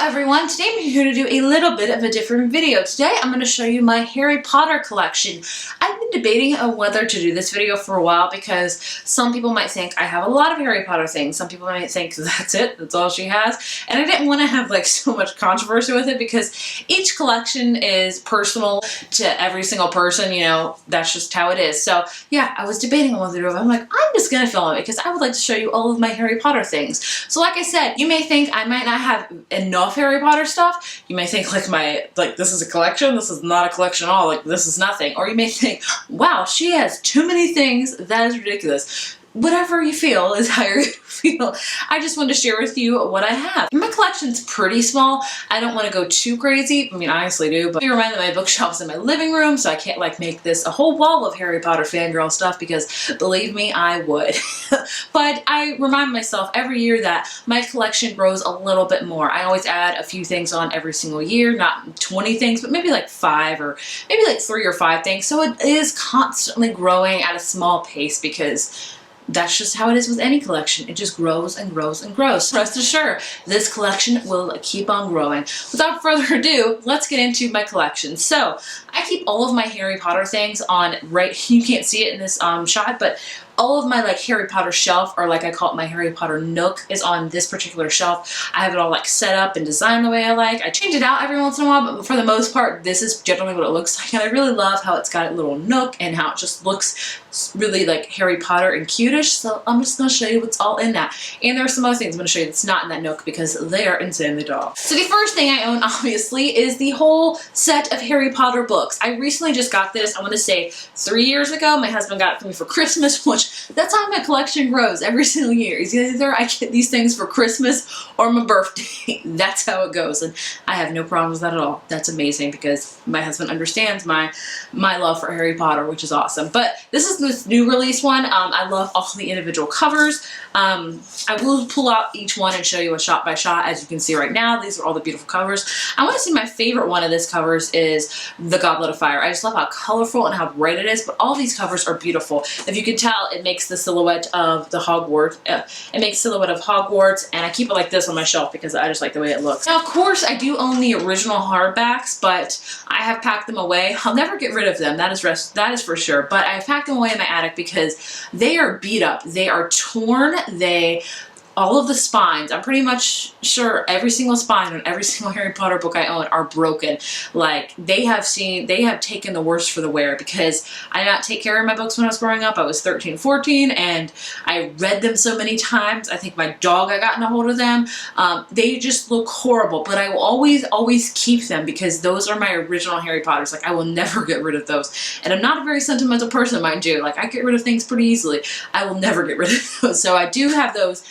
everyone, today I'm here to do a little bit of a different video. Today I'm going to show you my Harry Potter collection. I've been debating on whether to do this video for a while because some people might think I have a lot of Harry Potter things. Some people might think that's it, that's all she has. And I didn't want to have like so much controversy with it because each collection is personal to every single person, you know, that's just how it is. So yeah, I was debating on whether to do it. I'm like, I'm just going to film it because I would like to show you all of my Harry Potter things. So like I said, you may think I might not have enough Harry Potter stuff. You may think like this is a collection, this is not a collection at all, like this is nothing. Or you may think, wow, she has too many things, that is ridiculous. Whatever you feel is how you're gonna feel. I just wanted to share with you what I have. My collection's pretty small. I don't want to go too crazy. I mean, I honestly do, but I remind that my bookshelf's in my living room, so I can't like make this a whole wall of Harry Potter fangirl stuff because believe me, I would. But I remind myself every year that my collection grows a little bit more. I always add a few things on every single year, not 20 things, but maybe like 5 or maybe like 3 or 5 things. So it is constantly growing at a small pace because that's just how it is with any collection. It just grows and grows and grows. Rest assured, this collection will keep on growing. Without further ado, let's get into my collection. So, I keep all of my Harry Potter things on you can't see it in this shot, but all of my like Harry Potter shelf, or like I call it my Harry Potter nook, is on this particular shelf. I have it all like set up and designed the way I like. I change it out every once in a while, but for the most part, this is generally what it looks like. And I really love how it's got a little nook and how it just looks really like Harry Potter and cutish. So I'm just going to show you what's all in that. And there are some other things I'm going to show you that's not in that nook because they are insanely dull. So the first thing I own, obviously, is the whole set of Harry Potter books. I recently just got this, I want to say 3 years ago. My husband got it for me for Christmas, which that's how my collection grows every single year. Either I get these things for Christmas or my birthday. That's how it goes. And I have no problem with that at all. That's amazing because my husband understands my love for Harry Potter, which is awesome. But this is this new release one. I love all the individual covers. I will pull out each one and show you a shot by shot. As you can see right now, these are all the beautiful covers. I want to say my favorite one of this covers is the Goblet of Fire. I just love how colorful and how bright it is, but all these covers are beautiful. If you can tell, it makes the silhouette of the Hogwarts. It makes silhouette of Hogwarts, and I keep it like this on my shelf because I just like the way it looks. Now, of course, I do own the original hardbacks, but I have packed them away. I'll never get rid of them. That is for sure. But I've packed them away in my attic because they are beat up. They are torn. All of the spines, I'm pretty much sure every single spine on every single Harry Potter book I own are broken. Like, they have taken the worst for the wear because I did not take care of my books when I was growing up. I was 13, 14, and I read them so many times. I think my dog had gotten a hold of them. They just look horrible, but I will always keep them because those are my original Harry Potters. Like, I will never get rid of those. And I'm not a very sentimental person, mind you. Like, I get rid of things pretty easily. I will never get rid of those. So I do have those.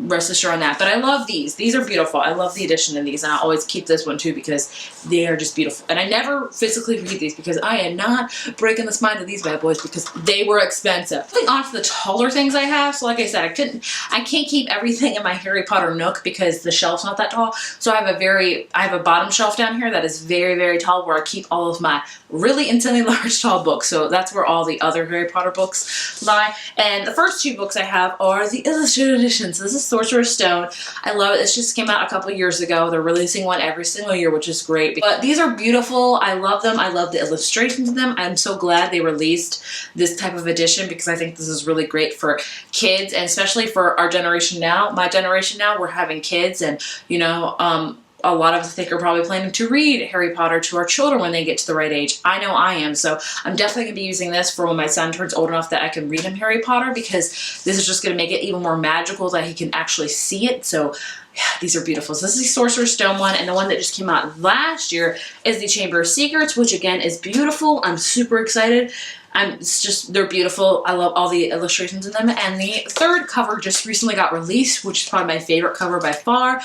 Rest assured on that. But I love these. These are beautiful. I love the addition of these, and I always keep this one too because they are just beautiful. And I never physically read these because I am not breaking the spine of these bad boys because they were expensive. Moving on to the taller things I have. So like I said, I can't keep everything in my Harry Potter nook because the shelf's not that tall. So I have a bottom shelf down here that is very, very tall where I keep all of my really insanely large tall books. So that's where all the other Harry Potter books lie. And the first 2 books I have are the illustrated editions. So this is Sorcerer's Stone. I love it. This just came out a couple years ago. They're releasing one every single year, which is great. But these are beautiful. I love them. I love the illustrations of them. I'm so glad they released this type of edition because I think this is really great for kids, and especially for our generation now. My generation now, we're having kids, and you know, a lot of us, I think, are probably planning to read Harry Potter to our children when they get to the right age. I know I am, so I'm definitely going to be using this for when my son turns old enough that I can read him Harry Potter because this is just going to make it even more magical that he can actually see it. So yeah, these are beautiful. So this is the Sorcerer's Stone one, and the one that just came out last year is the Chamber of Secrets, which again is beautiful. I'm super excited. They're beautiful. I love all the illustrations in them. And the third cover just recently got released, which is probably my favorite cover by far.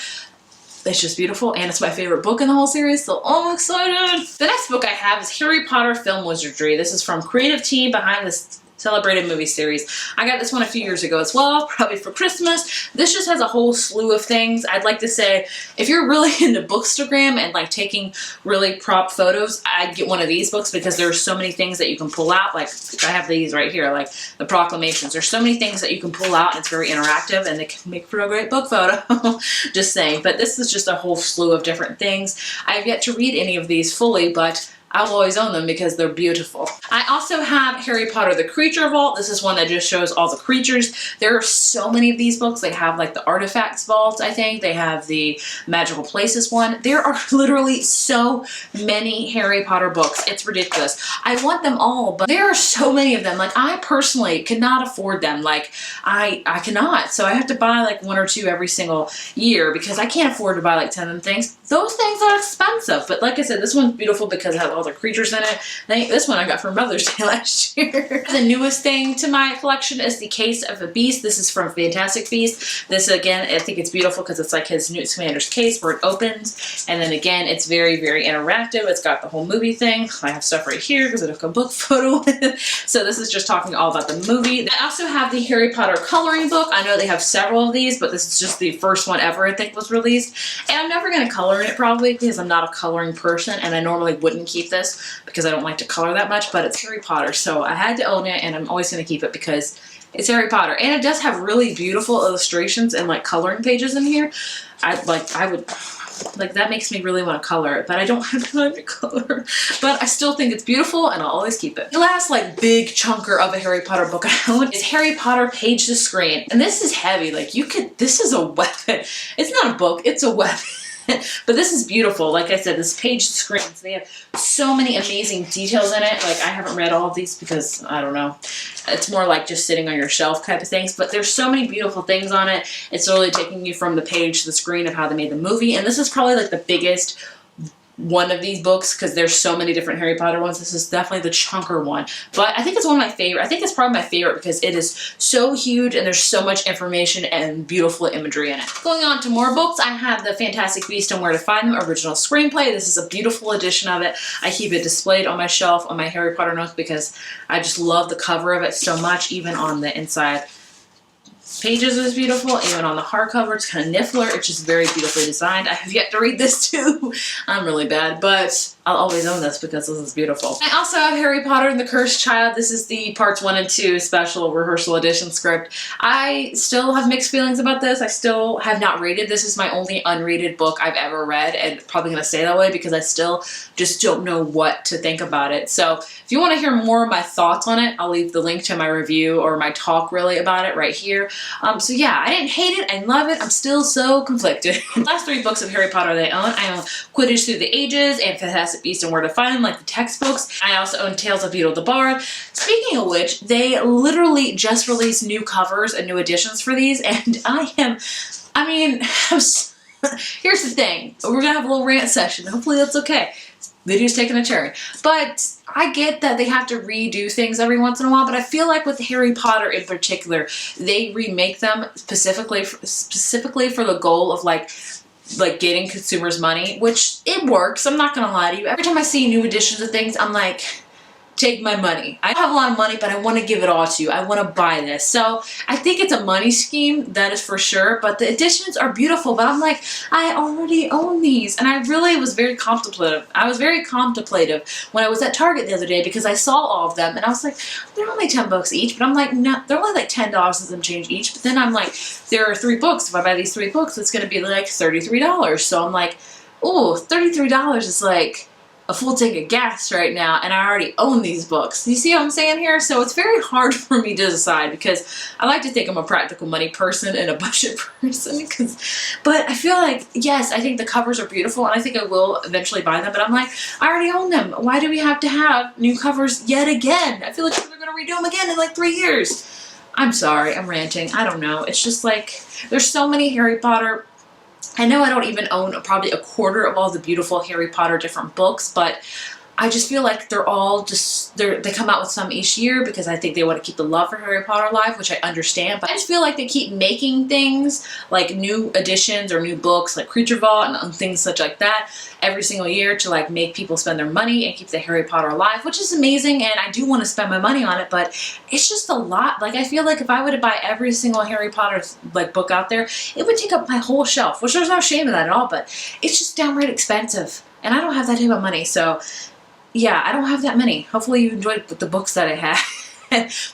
It's just beautiful, and it's my favorite book in the whole series, so I'm excited! The next book I have is Harry Potter Film Wizardry. This is from creative team behind this celebrated movie series. I got this one a few years ago as well, probably for Christmas. This just has a whole slew of things. I'd like to say, if you're really into Bookstagram and like taking really prop photos, I'd get one of these books because there's so many things that you can pull out. Like I have these right here, like the proclamations. There's so many things that you can pull out and it's very interactive and they can make for a great book photo. Just saying. But this is just a whole slew of different things. I have yet to read any of these fully, but I'll always own them because they're beautiful. I also have Harry Potter the Creature Vault. This is one that just shows all the creatures. There are so many of these books. They have like the Artifacts Vault, I think. They have the Magical Places one. There are literally so many Harry Potter books. It's ridiculous. I want them all, but there are so many of them. Like I personally could not afford them. Like I cannot. So I have to buy like one or two every single year because I can't afford to buy like 10 of them things. Those things are expensive. But like I said, this one's beautiful because it has all the creatures in it. I think this one I got for Mother's Day last year. The newest thing to my collection is the Case of a Beast. This is from Fantastic Beasts. This again, I think it's beautiful because it's like his Newt Scamander's case where it opens. And then again, it's very, very interactive. It's got the whole movie thing. I have stuff right here because I took a book photo with it. So this is just talking all about the movie. I also have the Harry Potter coloring book. I know they have several of these, but this is just the first one ever I think was released. And I'm never going to color in it probably because I'm not a coloring person and I normally wouldn't keep this because I don't like to color that much, but it's Harry Potter, so I had to own it and I'm always going to keep it because it's Harry Potter. And it does have really beautiful illustrations and like coloring pages in here. That makes me really want to color it, but I don't have time to color. But I still think it's beautiful and I'll always keep it. The last like big chunker of a Harry Potter book I own is Harry Potter Page to Screen. And this is heavy. Like this is a weapon. It's not a book, it's a weapon. But this is beautiful. Like I said, this page to screen, so they have so many amazing details in it. Like I haven't read all of these because I don't know. It's more like just sitting on your shelf type of things. But there's so many beautiful things on it. It's really taking you from the page to the screen of how they made the movie. And this is probably like the biggest one of these books because there's so many different Harry Potter ones. This is definitely the chunker one, but I think it's one of my favorite. I think it's probably my favorite because it is so huge and there's so much information and beautiful imagery in it. Going on to more books, I have the Fantastic Beasts and Where to Find Them original screenplay. This is a beautiful edition of it. I keep it displayed on my shelf on my Harry Potter nook because I just love the cover of it so much. Even on the inside pages is beautiful. Even on the hardcover, it's kind of niffler. It's just very beautifully designed. I have yet to read this too. I'm really bad, but I'll always own this because this is beautiful. I also have Harry Potter and the Cursed Child. This is the parts 1 and 2 special rehearsal edition script. I still have mixed feelings about this. I still have not rated. This is my only unrated book I've ever read and probably going to stay that way because I still just don't know what to think about it. So if you want to hear more of my thoughts on it, I'll leave the link to my review or my talk really about it right here. So yeah, I didn't hate it. I love it. I'm still so conflicted. The last 3 books of Harry Potter that I own Quidditch Through the Ages and Fantastic Beasts and Where to Find Them, like the textbooks. I also own Tales of Beedle the Bard. Speaking of which, they literally just released new covers and new editions for these, and here's the thing. We're gonna have a little rant session. Hopefully that's okay. Video's taking a turn. But I get that they have to redo things every once in a while, but I feel like with Harry Potter in particular, they remake them specifically for the goal of like getting consumers money, which it works. I'm not gonna lie to you. Every time I see new editions of things, I'm like, take my money. I have a lot of money, but I want to give it all to you. I want to buy this. So I think it's a money scheme, that is for sure, but the editions are beautiful, but I'm like, I already own these. And I really was very contemplative. I was very contemplative when I was at Target the other day because I saw all of them and I was like, they're only $10 each, but I'm like, no, they're only like $10 and some change each. But then I'm like, there are 3 books. If I buy these 3 books, it's going to be like $33. So I'm like, oh, $33 is like a full tank of gas right now, and I already own these books. You see what I'm saying here? So it's very hard for me to decide because I like to think I'm a practical money person and a budget person. But I feel like, yes, I think the covers are beautiful, and I think I will eventually buy them, but I'm like, I already own them. Why do we have to have new covers yet again? I feel like they're going to redo them again in like 3 years. I'm sorry, I'm ranting. I don't know. It's just like, there's so many Harry Potter. I know I don't even own probably a quarter of all the beautiful Harry Potter different books, but I just feel like they're all just, they come out with some each year because I think they want to keep the love for Harry Potter alive, which I understand, but I just feel like they keep making things like new editions or new books like Creature Vault and things such like that every single year to like make people spend their money and keep the Harry Potter alive, which is amazing, and I do want to spend my money on it, but it's just a lot. Like, I feel like if I were to buy every single Harry Potter like book out there, it would take up my whole shelf, which there's no shame in that at all, but it's just downright expensive, and I don't have that type of money, so yeah, I don't have that many. Hopefully you enjoyed the books that I have.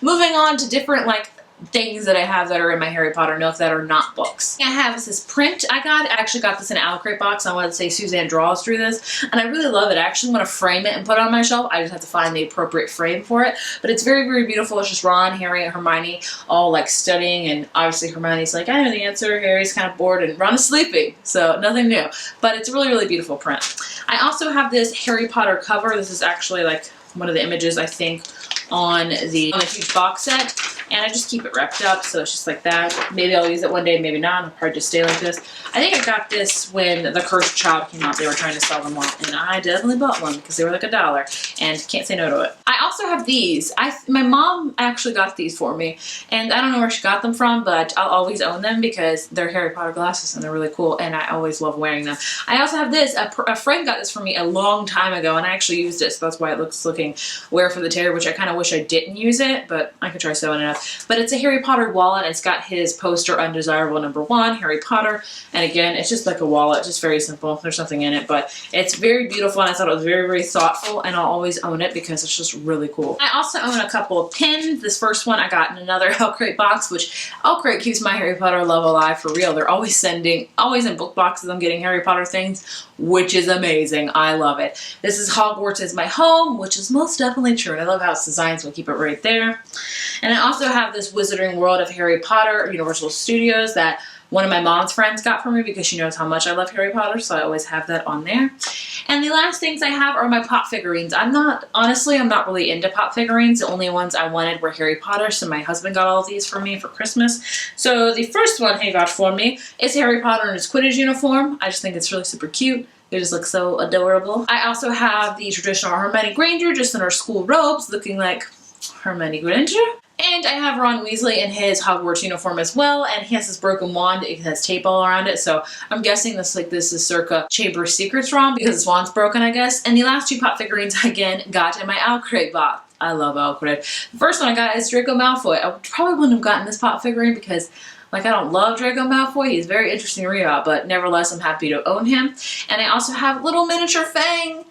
Moving on to different like things that I have that are in my Harry Potter nook that are not books. I have this print I actually got this in an Owl Crate box. I wanted to say Suzanne draws through this, and I really love it. I actually want to frame it and put it on my shelf. I just have to find the appropriate frame for it, but it's very, very beautiful. It's just Ron, Harry, and Hermione all like studying, and obviously Hermione's like, I know the answer. Harry's kind of bored, and Ron is sleeping, so nothing new, but it's a really, really beautiful print. I also have this Harry Potter cover. This is actually like one of the images, I think, on the huge box set, and I just keep it wrapped up, so it's just like that. Maybe I'll use it one day, maybe not. It'll probably just stay like this. I think I got this when The Cursed Child came out. They were trying to sell them all, and I definitely bought one because they were like $1, and can't say no to it. I also have these. My mom actually got these for me, and I don't know where she got them from, but I'll always own them because they're Harry Potter glasses, and they're really cool, and I always love wearing them. I also have this. A friend got this for me a long time ago, and I actually used it, so that's why it looks looking Wear for the Terror, which I kind of wish I didn't use it, but I could try sewing it up. But it's a Harry Potter wallet. It's got his poster Undesirable #1, Harry Potter, and again, it's just like a wallet, just very simple. There's nothing in it, but it's very beautiful, and I thought it was very, very thoughtful, and I'll always own it because it's just really cool. I also own a couple of pins. This first one I got in another Owl Crate box, which Owl Crate keeps my Harry Potter love alive for real. They're always always in book boxes, I'm getting Harry Potter things, which is amazing. I love it. This is Hogwarts is my home, which is most definitely true, and I love how it's designed, so we'll keep it right there. And I also have this Wizarding World of Harry Potter, Universal Studios, that one of my mom's friends got for me because she knows how much I love Harry Potter, so I always have that on there. And the last things I have are my pop figurines. Honestly, I'm not really into pop figurines. The only ones I wanted were Harry Potter, so my husband got all of these for me for Christmas. So the first one he got for me is Harry Potter in his Quidditch uniform. I just think it's really super cute. They just look so adorable. I also have the traditional Hermione Granger just in her school robes, looking like Hermione Granger. And I have Ron Weasley in his Hogwarts uniform as well, and he has this broken wand. It has tape all around it, so I'm guessing this is circa Chamber of Secrets Ron because his wand's broken, I guess. And the last two pop figurines I again got in my Owl Crate box. I love Owl Crate. The first one I got is Draco Malfoy. I probably wouldn't have gotten this pop figurine because I don't love Draco Malfoy. He's very interesting to read about, but nevertheless, I'm happy to own him. And I also have little miniature Fang,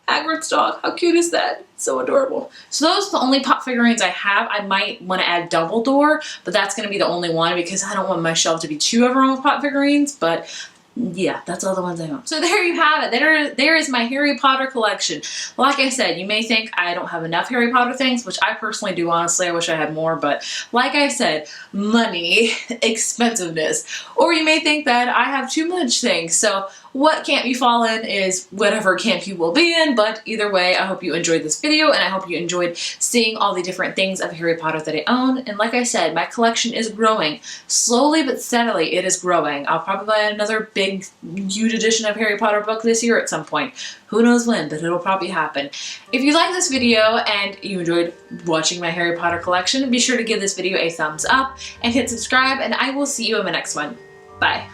Hagrid's dog. How cute is that? So adorable. So those are the only pop figurines I have. I might want to add Dumbledore, but that's going to be the only one because I don't want my shelf to be too overrun with pop figurines, but yeah, that's all the ones I own. So there you have it. There is my Harry Potter collection. Like I said, you may think I don't have enough Harry Potter things, which I personally do, honestly. I wish I had more, but like I said, money, expensiveness. Or you may think that I have too much things. So what camp you fall in is whatever camp you will be in, but either way, I hope you enjoyed this video, and I hope you enjoyed seeing all the different things of Harry Potter that I own. And like I said, my collection is growing. Slowly but steadily, it is growing. I'll probably buy another big, huge edition of Harry Potter book this year at some point. Who knows when, but it'll probably happen. If you like this video and you enjoyed watching my Harry Potter collection, be sure to give this video a thumbs up and hit subscribe, and I will see you in my next one. Bye.